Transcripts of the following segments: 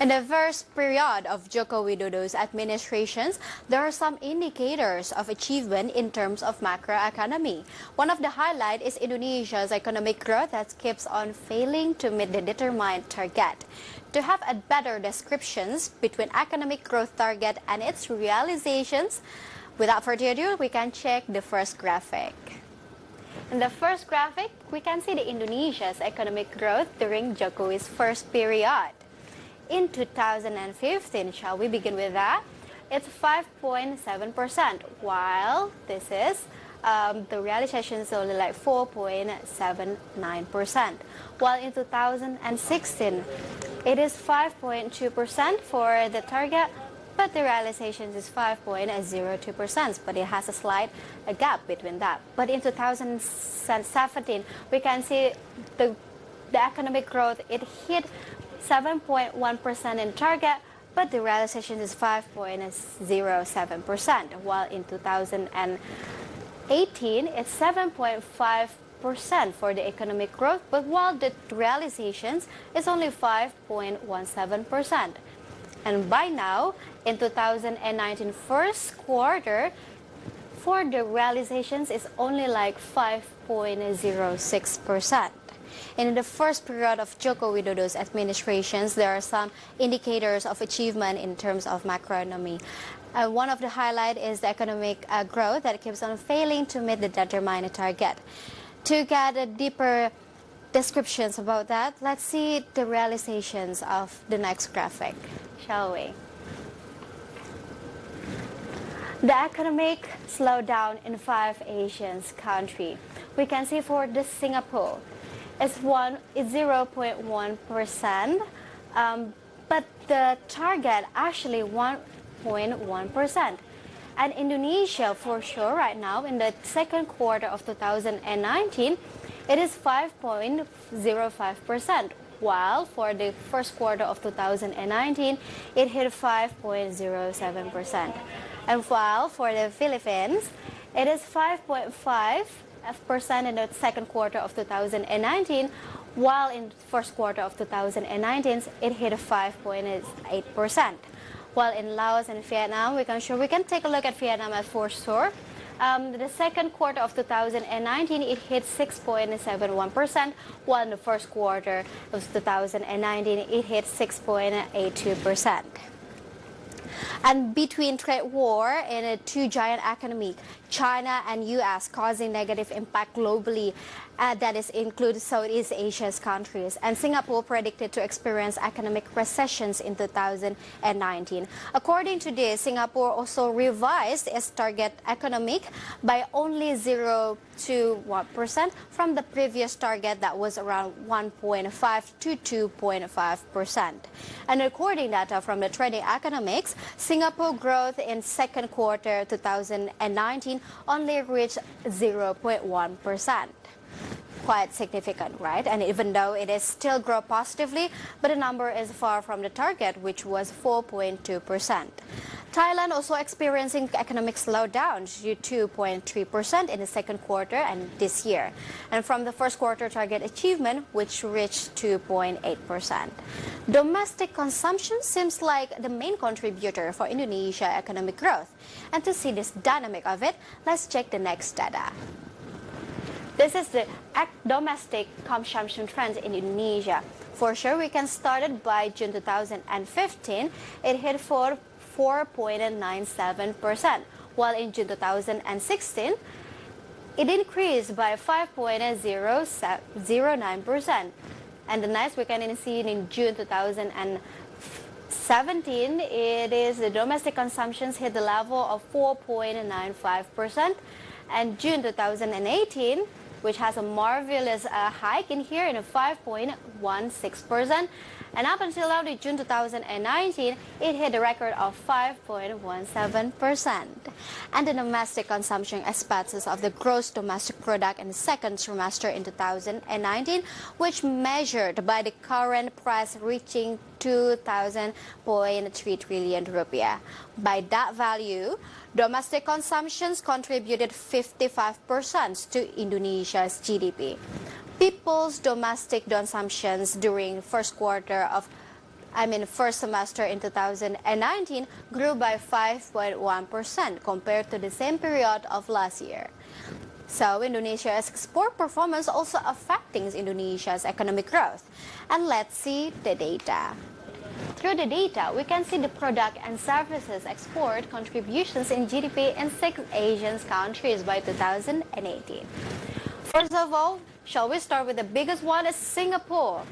In the first period of Joko Widodo's administrations, there are some indicators of achievement in terms of macroeconomy. One of the highlights is Indonesia's economic growth that keeps on failing to meet the determined target. To have a better descriptions between economic growth target and its realizations, without further ado, we can check the first graphic. In the first graphic, we can see the Indonesia's economic growth during Jokowi's first period. In 2015, shall we begin with that? It's 5.7%, while this is the realization is only like 4.79%. While in 2016, it is 5.2% for the target, but the realization is 5.02%, but it has a slight gap between that. But in 2017, we can see the economic growth, it hit 7.1% in target, but the realization is 5.07%, while in 2018, it's 7.5% for the economic growth, but while the realizations is only 5.17%. And by now, in 2019 first quarter, for the realizations is only like 5.06%. And in the first period of Joko Widodo's administrations, there are some indicators of achievement in terms of macroeconomy. One of the highlights is the economic growth that keeps on failing to meet the determined target. To get a deeper descriptions about that, let's see the realizations of the next graphic, shall we? The economic slowdown in 5 Asian countries. We can see for the Singapore, it's 0.1%, but the target actually 1.1%. And Indonesia, for sure, right now in the second quarter of 2019, it is 5.05%, while for the first quarter of 2019, it hit 5.07%. And while for the Philippines, it is 5.5% in the second quarter of 2019, while in the first quarter of 2019, it hit 5.8%. While in Laos and Vietnam, we can take a look at Vietnam as for sure. The second quarter of 2019, it hit 6.71%, while in the first quarter of 2019, it hit 6.82%. And between trade war and two giant economies, China and US, causing negative impact globally, that is include Southeast Asia's countries. And Singapore predicted to experience economic recessions in 2019. According to this, Singapore also revised its target economic by only 0 to 1% from the previous target that was around 1.5 to 2.5%. And according data from the Trading Economics, Singapore growth in second quarter 2019 only reached 0.1%. Quite significant, right? And even though it is still grow positively, but the number is far from the target, which was 4.2%. Thailand also experiencing economic slowdown to 2.3% in the second quarter and this year, and from the first quarter target achievement, which reached 2.8%. Domestic consumption seems like the main contributor for Indonesia economic growth. And to see this dynamic of it, let's check the next data. This is the domestic consumption trends in Indonesia. For sure, we can start it by June 2015. It hit 4.97%, while in June 2016, it increased by 5.009%. And the next we can see in June 2017, it is the domestic consumptions hit the level of 4.95%, and June 2018, which has a marvelous hike in here in a 5.16%. And up until now, in June 2019, it hit a record of 5.17%. And the domestic consumption expenses of the gross domestic product in the second trimester in 2019, which measured by the current price reaching 2,000.3 trillion rupiah. By that value, domestic consumptions contributed 55% to Indonesia's GDP. People's domestic consumptions during first quarter of first semester in 2019 grew by 5.1% compared to the same period of last year. So Indonesia's export performance also affecting Indonesia's economic growth. And let's see the data. Through the data, we can see the product and services export contributions in GDP in 6 Asian countries by 2018. First of all, shall we start with the biggest one is Singapore.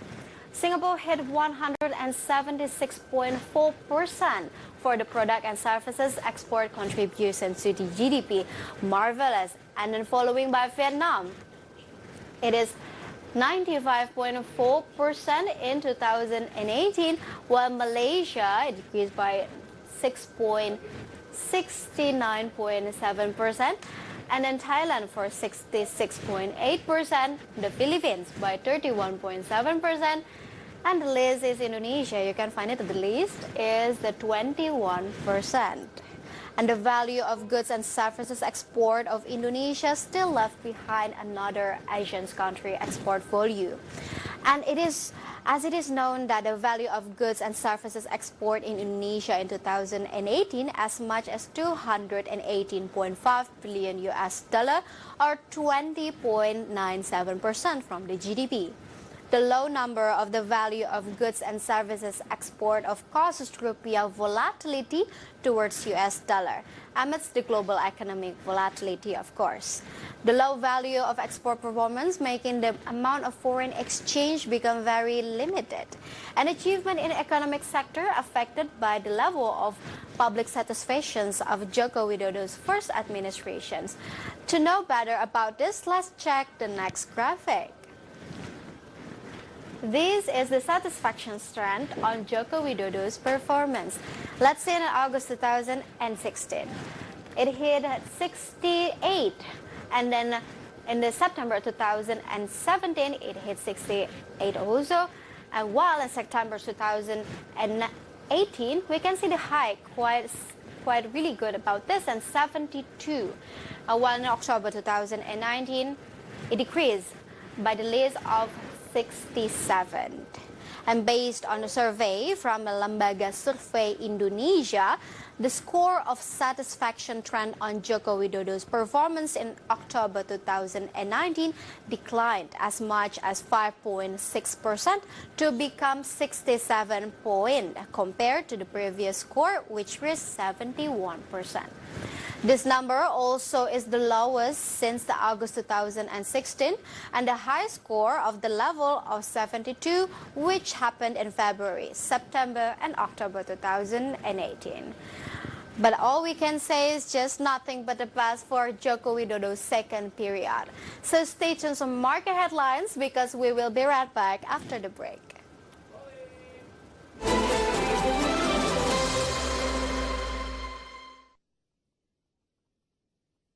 Singapore hit 176.4% for the product and services export contribution to the GDP. Marvelous. And then following by Vietnam, it is 95.4% in 2018, while Malaysia decreased by 69.7%, and then Thailand for 66.8%, the Philippines by 31.7%, and the list is Indonesia. You can find it. The list is the 21%. And the value of goods and services export of Indonesia still left behind another Asian country export volume. And it is known that the value of goods and services export in Indonesia in 2018 as much as 218.5 billion US dollar or 20.97% from the GDP. The low number of the value of goods and services export of causes rupiah volatility towards US dollar amidst the global economic volatility, of course. The low value of export performance making the amount of foreign exchange become very limited. An achievement in the economic sector affected by the level of public satisfactions of Joko Widodo's first administrations. To know better about this, let's check the next graphic. This is the satisfaction trend on Joko Widodo's performance. Let's say in August 2016, it hit 68, and then in the September 2017, it hit 68 also, and while in September 2018, we can see the hike quite really good about this, and 72. While in October 2019, it decreased by the list of 67. And based on a survey from Lembaga Survei Indonesia, the score of satisfaction trend on Joko Widodo's performance in October 2019 declined as much as 5.6% to become 67 point compared to the previous score, which was 71%. This number also is the lowest since the August 2016 and the high score of the level of 72, which happened in February, September, and October 2018. But all we can say is just nothing but the best for Joko Widodo's second period. So stay tuned for market headlines because we will be right back after the break.